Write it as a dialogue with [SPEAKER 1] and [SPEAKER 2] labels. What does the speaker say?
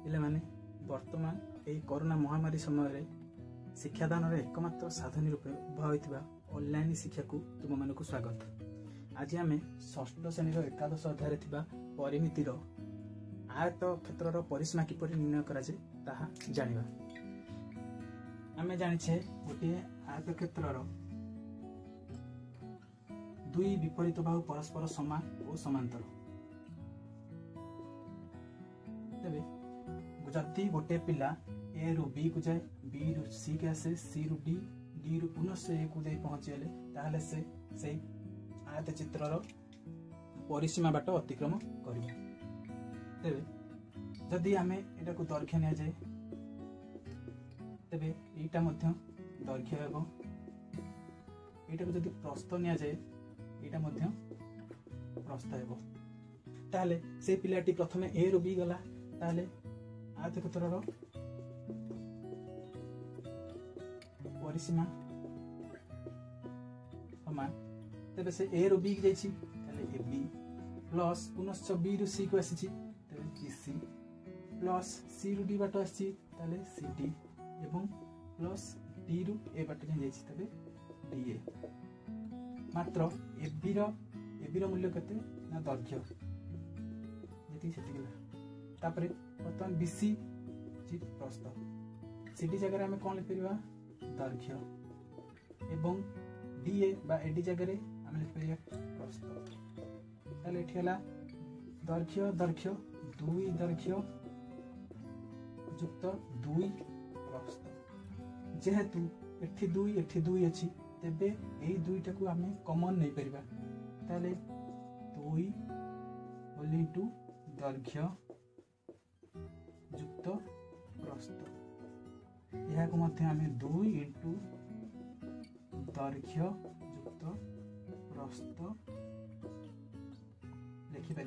[SPEAKER 1] पिले माने वर्तमान यही कोरोना महामारी समय शिक्षादान एकमात्र साधन रूपे उभा होता ऑनलाइन शिक्षा को तुम मानक स्वागत। आज आम षष्ठ श्रेणी एकादश अध्याय परिमितिर आयत क्षेत्र परिसीमा किपर निर्णय कराए ताहा जानिबा। आम जानिछे गोटे आयत क्षेत्र दुई विपरीत बाहु परस्पर समान और समांतर। तेबे जदि गोटे पिला ए रु बी को जाए, बी रु सी के आसे, सी रु डी, डी रु पुनः से ए को जाए पहुंचीगले ताहले से आयत चित्रर परिसीमा बाट अतिक्रम करिबो। तेबे जदि आमे एटा को दैर्घ्य निया जाए तेबे एटा मध्य दैर्घ्य हेबो, एटा को जदि प्रस्थ निया जाए एटा मध्य प्रस्थ हेबो। ताहले से पिलाटी प्रथमे ए रु बी गला ताहले आयत क्षेत्रर परिसीमा समान। तेबे से ए रु बी जाइछि ताहले ए बी प्लस पुनश्च बी रु सी को आसीछि ताहले ए सी प्लस सी रु डी बाट आसीछि ताहले सी डी एवं प्लस डी रु ए बाट जाइछि ताहले डी ए। मात्र ए बी रो मूल्य केते ना दैर्घ्य जेति सेति गेला। तापरे बर्तमान बीसी जी प्रस्थ, सीडी जगह आम कौन लिखिपर दैर्घ्य एवं डीए बा एडी जगह आम लिखिपर प्रस्थ। ताले एठी हला दैर्घ्य दैर्घ्य दुई दैर्घ्य युक्त दुई प्रस्थ। जेहेतु एठी दुई अछि तेबे एई दुईटा को आम कॉमन नहीं परिबा ताले दुई होल इनटू दैर्घ्य युक्त प्रस्थ। यह को मध्य आम दुई इंटू दैर्घ्य युक्त प्रस्थ लिखिपर।